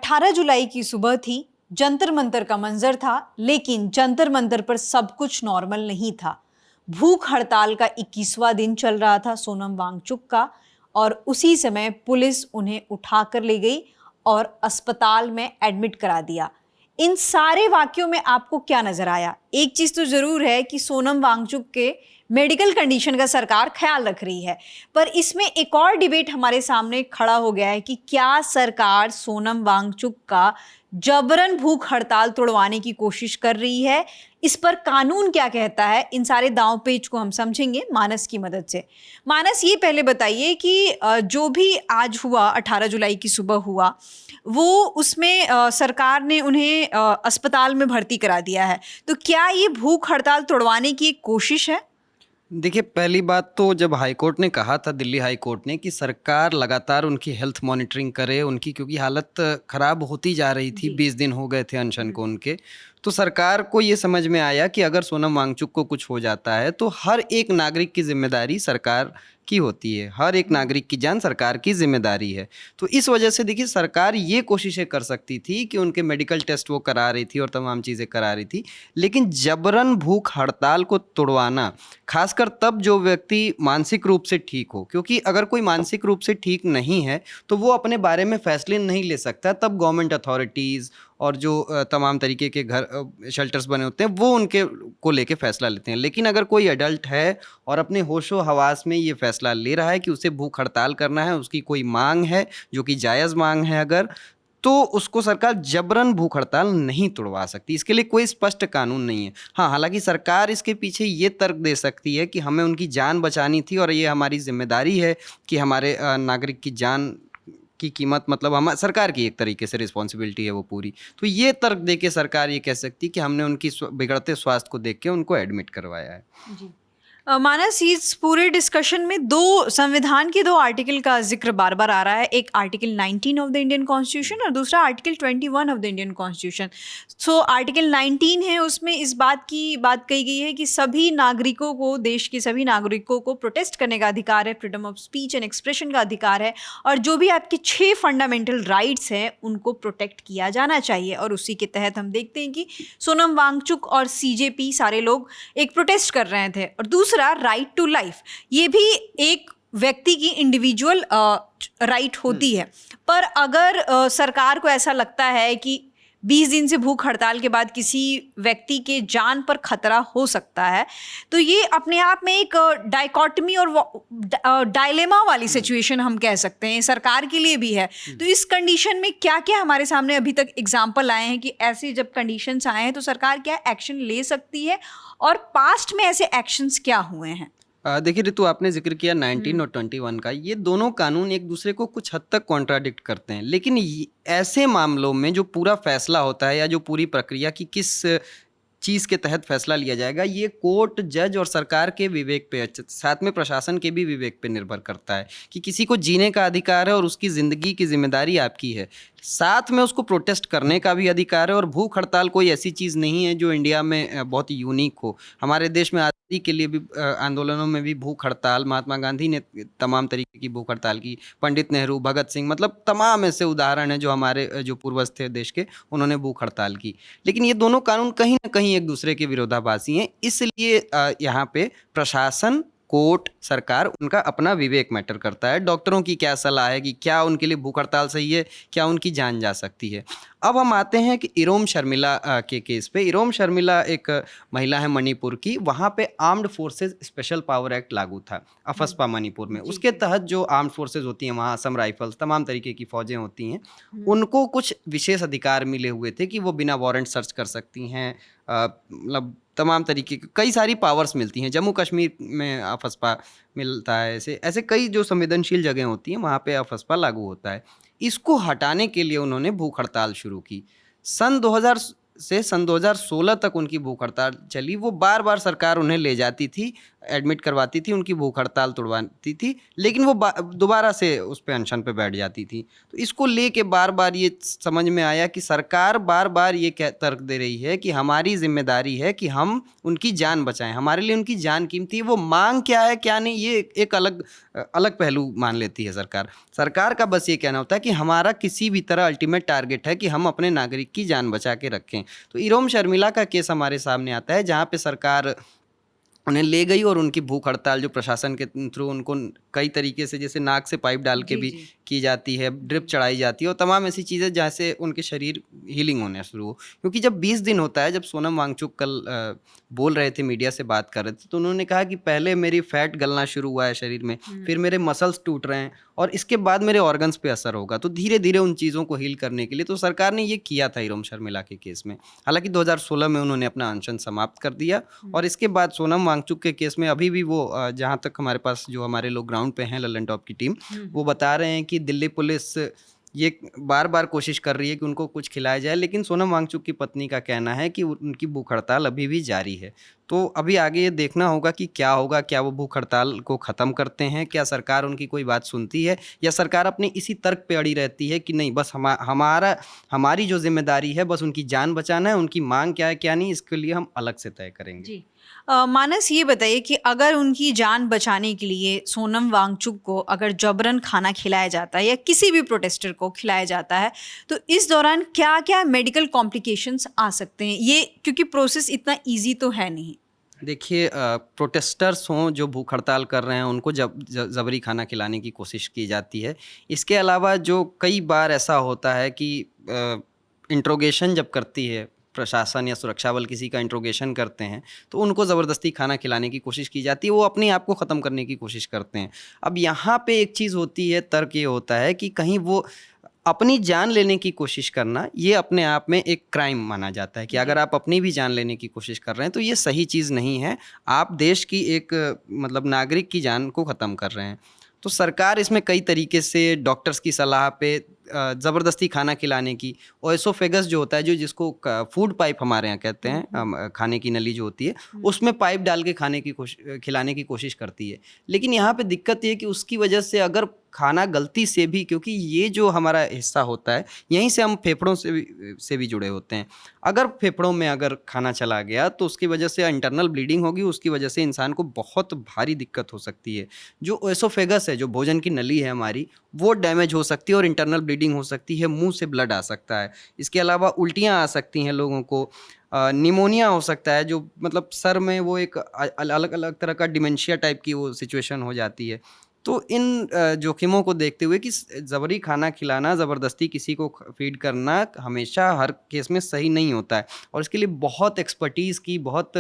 18 जुलाई की सुबह थी, जंतर मंतर का मंजर था, लेकिन जंतर मंतर पर सब कुछ नॉर्मल नहीं था। भूख हड़ताल का 21वां दिन चल रहा था सोनम वांगचुक का, और उसी समय पुलिस उन्हें उठाकर ले गई और अस्पताल में एडमिट करा दिया। इन सारे वाक्यों में आपको क्या नजर आया? एक चीज तो जरूर है कि सोनम वांगचुक के मेडिकल कंडीशन का सरकार ख्याल रख रही है, पर इसमें एक और डिबेट हमारे सामने खड़ा हो गया है कि क्या सरकार सोनम वांगचुक का जबरन भूख हड़ताल तोड़वाने की कोशिश कर रही है? इस पर कानून क्या कहता है? इन सारे दांव पेच को हम समझेंगे मानस की मदद से। मानस, ये पहले बताइए कि जो भी आज हुआ, 18 जुलाई की सुबह हुआ, वो उसमें सरकार ने उन्हें अस्पताल में भर्ती करा दिया है, तो क्या ये भूख हड़ताल तोड़वाने की एक कोशिश है? देखिए, पहली बात तो जब हाई कोर्ट ने कहा था, दिल्ली हाई कोर्ट ने, कि सरकार लगातार उनकी हेल्थ मॉनिटरिंग करे, उनकी क्योंकि हालत ख़राब होती जा रही थी, 20 दिन हो गए थे अनशन को उनके, तो सरकार को ये समझ में आया कि अगर सोनम वांगचुक को कुछ हो जाता है तो हर एक नागरिक की जिम्मेदारी सरकार की होती है, हर एक नागरिक की जान सरकार की जिम्मेदारी है। तो इस वजह से देखिए, सरकार ये कोशिशें कर सकती थी कि उनके मेडिकल टेस्ट वो करा रही थी और तमाम चीज़ें करा रही थी, लेकिन जबरन भूख हड़ताल को तोड़वाना, खासकर तब जो व्यक्ति मानसिक रूप से ठीक हो, क्योंकि अगर कोई मानसिक रूप से ठीक नहीं है तो वो अपने बारे में फैसले नहीं ले सकता, तब गवर्नमेंट अथॉरिटीज़ और जो तमाम तरीके के घर शेल्टर्स बने होते हैं वो उनके को लेके फ़ैसला लेते हैं। लेकिन अगर कोई एडल्ट है और अपने होशो हवास में ये फ़ैसला ले रहा है कि उसे भूख हड़ताल करना है, उसकी कोई मांग है जो कि जायज़ मांग है अगर, तो उसको सरकार जबरन भूख हड़ताल नहीं तोड़वा सकती। इसके लिए कोई स्पष्ट कानून नहीं है। हाँ, हालांकि सरकार इसके पीछे ये तर्क दे सकती है कि हमें उनकी जान बचानी थी और ये हमारी जिम्मेदारी है कि हमारे नागरिक की जान की कीमत, मतलब हम सरकार की एक तरीके से रिस्पॉन्सिबिलिटी है वो पूरी। तो ये तर्क दे के सरकार ये कह सकती है कि हमने उनकी बिगड़ते स्वास्थ्य को देख के उनको एडमिट करवाया है। जी। मानस, इस पूरे डिस्कशन में संविधान के दो आर्टिकल का जिक्र बार बार आ रहा है। एक article 19 of the Indian constitution और दूसरा article 21 of the Indian constitution. So article 19 है, उसमें इस बात कही गई है कि सभी नागरिकों को, देश के सभी नागरिकों को प्रोटेस्ट करने का अधिकार है, freedom of speech and expression का अधिकार है, और जो भी आपके 6 फंडामेंटल राइट्स हैं उनको प्रोटेक्ट किया जाना चाहिए। और उसी के तहत हम देखते हैं कि सोनम वांगचुक और सीजेपी सारे लोग एक प्रोटेस्ट कर रहे थे। और दूसरा राइट टू लाइफ, ये भी एक व्यक्ति की इंडिविजुअल राइट होती है। पर अगर सरकार को ऐसा लगता है कि 20 दिन से भूख हड़ताल के बाद किसी व्यक्ति के जान पर खतरा हो सकता है, तो ये अपने आप में एक डाइकोटमी और डायलेमा वाली सिचुएशन हम कह सकते हैं, सरकार के लिए भी है। तो इस कंडीशन में क्या क्या हमारे सामने अभी तक एग्जाम्पल आए हैं कि ऐसे जब कंडीशंस आए हैं तो सरकार क्या एक्शन ले सकती है, और पास्ट में ऐसे एक्शंस क्या हुए हैं? देखिए ऋतु, आपने जिक्र किया 19 और 21 का, ये दोनों कानून एक दूसरे को कुछ हद तक कॉन्ट्राडिक्ट करते हैं, लेकिन ऐसे मामलों में जो पूरा फैसला होता है या जो पूरी प्रक्रिया की किस चीज़ के तहत फैसला लिया जाएगा, ये कोर्ट, जज और सरकार के विवेक पे, साथ में प्रशासन के भी विवेक पे निर्भर करता है कि किसी को जीने का अधिकार है और उसकी ज़िंदगी की जिम्मेदारी आपकी है, साथ में उसको प्रोटेस्ट करने का भी अधिकार है। और भूख हड़ताल कोई ऐसी चीज़ नहीं है जो इंडिया में बहुत यूनिक हो। हमारे देश में आज़ादी के लिए भी आंदोलनों में भी भूख हड़ताल, महात्मा गांधी ने तमाम तरीके की भूख हड़ताल की, पंडित नेहरू, भगत सिंह, मतलब तमाम ऐसे उदाहरण हैं जो हमारे जो पूर्वज थे देश के, उन्होंने भूख हड़ताल की। लेकिन ये दोनों कानून कहीं ना कहीं एक दूसरे के विरोधाभासी हैं, इसलिए यहाँ पे प्रशासन, कोर्ट, सरकार, उनका अपना विवेक मैटर करता है। डॉक्टरों की क्या सलाह है कि क्या उनके लिए भूख हड़ताल सही है, क्या उनकी जान जा सकती है। अब हम आते हैं कि इरोम शर्मिला के केस पे। इरोम शर्मिला एक महिला है मणिपुर की, वहाँ पे armed forces special power act लागू था अफस्पा मणिपुर में। उसके तहत जो आर्म्ड फोर्सेज होती हैं वहाँ, असम राइफल्स, तमाम तरीके की फौजें होती हैं, उनको कुछ विशेष अधिकार मिले हुए थे कि वो बिना वारंट सर्च कर सकती हैं, मतलब तमाम तरीके की कई सारी पावर्स मिलती हैं। जम्मू कश्मीर में अफस्पा मिलता है, ऐसे ऐसे कई जो संवेदनशील जगह होती हैं वहाँ पे अफस्पा लागू होता है। इसको हटाने के लिए उन्होंने भूख हड़ताल शुरू की। सन 2000 से सन 2016 तक उनकी भूख हड़ताल चली। वो बार बार सरकार उन्हें ले जाती थी एडमिट करवाती थी, उनकी भूख हड़ताल तोड़वाती थी, लेकिन वो दोबारा से उस पे अनशन पे बैठ जाती थी। तो इसको लेके बार बार ये समझ में आया कि सरकार बार बार ये तर्क दे रही है कि हमारी जिम्मेदारी है कि हम उनकी जान बचाएं, हमारे लिए उनकी जान कीमती है। वो मांग क्या है क्या नहीं, ये एक अलग पहलू मान लेती है सरकार का बस ये कहना होता है कि हमारा किसी भी तरह अल्टीमेट टारगेट है कि हम अपने नागरिक की जान बचा के रखें। तो इरोम शर्मिला का केस हमारे सामने आता है, जहाँ पे सरकार उन्हें ले गई और उनकी भूख हड़ताल जो प्रशासन के थ्रू उनको कई तरीके से, जैसे नाक से पाइप डाल के भी की जाती है, ड्रिप चढ़ाई जाती है और तमाम ऐसी चीज़ें जहाँ से उनके शरीर हीलिंग होने शुरू हो। क्योंकि जब 20 दिन होता है, जब सोनम वांगचुक कल बोल रहे थे, मीडिया से बात कर रहे थे, तो उन्होंने कहा कि पहले मेरी फैट गलना शुरू हुआ है शरीर में, फिर मेरे मसल्स टूट रहे हैं और इसके बाद मेरे ऑर्गन्स पे असर होगा। तो धीरे धीरे उन चीज़ों को हील करने के लिए तो सरकार ने ये किया था इरोम शर्मिला के केस में। हालांकि 2016 में उन्होंने अपना अनशन समाप्त कर दिया और इसके बाद सोनम वांगचुक के केस में अभी भी वो जहाँ तक हमारे पास जो हमारे लोग ग्राउंड पे हैं, लल्लन टॉप की टीम, वो बता रहे हैं कि दिल्ली पुलिस ये बार बार कोशिश कर रही है कि उनको कुछ खिलाया जाए, लेकिन सोनम वांगचुक की पत्नी का कहना है कि उनकी भूख हड़ताल अभी भी जारी है। तो अभी आगे ये देखना होगा कि क्या होगा, क्या वो भूख हड़ताल को ख़त्म करते हैं, क्या सरकार उनकी कोई बात सुनती है, या सरकार अपने इसी तर्क पे अड़ी रहती है कि नहीं, बस हमारी जो जिम्मेदारी है बस उनकी जान बचाना है, उनकी मांग क्या है क्या नहीं इसके लिए हम अलग से तय करेंगे। जी मानस, ये बताइए कि अगर उनकी जान बचाने के लिए सोनम वांगचुक को अगर जबरन खाना खिलाया जाता है या किसी भी प्रोटेस्टर को खिलाया जाता है, तो इस दौरान क्या क्या मेडिकल कॉम्प्लिकेशंस आ सकते हैं, ये क्योंकि प्रोसेस इतना इजी तो है नहीं। देखिए, प्रोटेस्टर्स हों जो भूख हड़ताल कर रहे हैं, उनको जबरी खाना खिलाने की कोशिश की जाती है। इसके अलावा जो कई बार ऐसा होता है कि इंट्रोगेशन जब करती है प्रशासन या सुरक्षा बल, किसी का इंट्रोगेशन करते हैं, तो उनको ज़बरदस्ती खाना खिलाने की कोशिश की जाती है, वो अपने आप को ख़त्म करने की कोशिश करते हैं। अब यहाँ पे एक चीज़ होती है, तर्क ये होता है कि कहीं वो अपनी जान लेने की कोशिश करना, ये अपने आप में एक क्राइम माना जाता है कि अगर आप अपनी भी जान लेने की कोशिश कर रहे हैं तो ये सही चीज़ नहीं है, आप देश की एक मतलब नागरिक की जान को ख़त्म कर रहे हैं। तो सरकार इसमें कई तरीके से डॉक्टर्स की सलाह पे ज़बरदस्ती खाना खिलाने की, ओएसोफेगस जो होता है, जो जिसको फूड पाइप हमारे यहाँ कहते हैं, खाने की नली जो होती है, उसमें पाइप डाल के खिलाने की कोशिश करती है। लेकिन यहाँ पे दिक्कत ये है कि उसकी वजह से अगर खाना गलती से भी, क्योंकि ये जो हमारा हिस्सा होता है यहीं से हम फेफड़ों से भी जुड़े होते हैं, अगर फेफड़ों में अगर खाना चला गया तो उसकी वजह से इंटरनल ब्लीडिंग होगी, उसकी वजह से इंसान को बहुत भारी दिक्कत हो सकती है। जो ओएसोफेगस है, जो भोजन की नली है हमारी, वो डैमेज हो सकती है और इंटरनल ब्लीडिंग हो सकती है, मुंह से ब्लड आ सकता है। इसके अलावा उल्टियाँ आ सकती हैं लोगों को, निमोनिया हो सकता है, जो मतलब सर में वो एक अलग अलग तरह का डिमेंशिया टाइप की वो सिचुएशन हो जाती है। तो इन जोखिमों को देखते हुए कि ज़बरी खाना खिलाना, ज़बरदस्ती किसी को फीड करना हमेशा हर केस में सही नहीं होता है और इसके लिए बहुत एक्सपर्टीज़ की, बहुत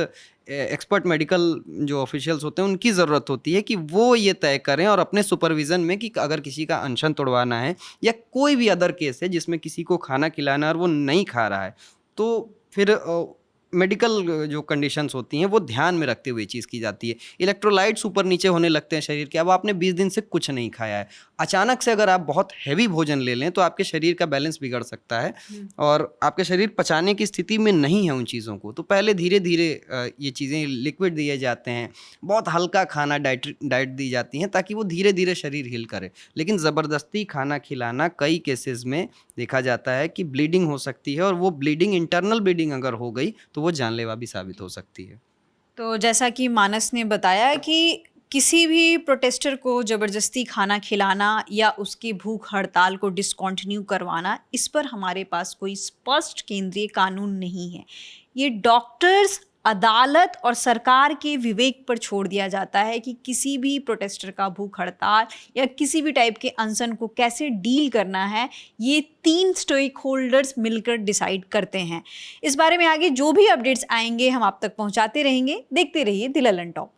एक्सपर्ट मेडिकल जो ऑफिशियल्स होते हैं उनकी ज़रूरत होती है कि वो ये तय करें और अपने सुपरविज़न में कि अगर किसी का अनशन तोड़वाना है या कोई भी अदर केस है जिसमें किसी को खाना खिलाना है और वो नहीं खा रहा है, तो फिर मेडिकल जो कंडीशंस होती हैं वो ध्यान में रखते हुए चीज़ की जाती है। इलेक्ट्रोलाइट्स ऊपर नीचे होने लगते हैं शरीर के। अब आपने 20 दिन से कुछ नहीं खाया है, अचानक से अगर आप बहुत हैवी भोजन ले लें तो आपके शरीर का बैलेंस बिगड़ सकता है और आपके शरीर पचाने की स्थिति में नहीं है उन चीज़ों को। तो पहले धीरे धीरे ये चीज़ें लिक्विड दिए जाते हैं, बहुत हल्का खाना डाइट दी जाती हैं ताकि वो धीरे धीरे शरीर हील करे। लेकिन ज़बरदस्ती खाना खिलाना कई केसेस में देखा जाता है कि ब्लीडिंग हो सकती है और वो ब्लीडिंग, इंटरनल ब्लीडिंग अगर हो गई तो वो जानलेवा भी साबित हो सकती है। तो जैसा कि मानस ने बताया कि किसी भी प्रोटेस्टर को ज़बरदस्ती खाना खिलाना या उसकी भूख हड़ताल को डिसकंटिन्यू करवाना, इस पर हमारे पास कोई स्पष्ट केंद्रीय कानून नहीं है। ये डॉक्टर्स, अदालत और सरकार के विवेक पर छोड़ दिया जाता है कि किसी भी प्रोटेस्टर का भूख हड़ताल या किसी भी टाइप के अनशन को कैसे डील करना है, ये 3 स्टेक होल्डर्स मिलकर डिसाइड करते हैं। इस बारे में आगे जो भी अपडेट्स आएंगे हम आप तक पहुंचाते रहेंगे। देखते रहिए द लल्लन टॉप।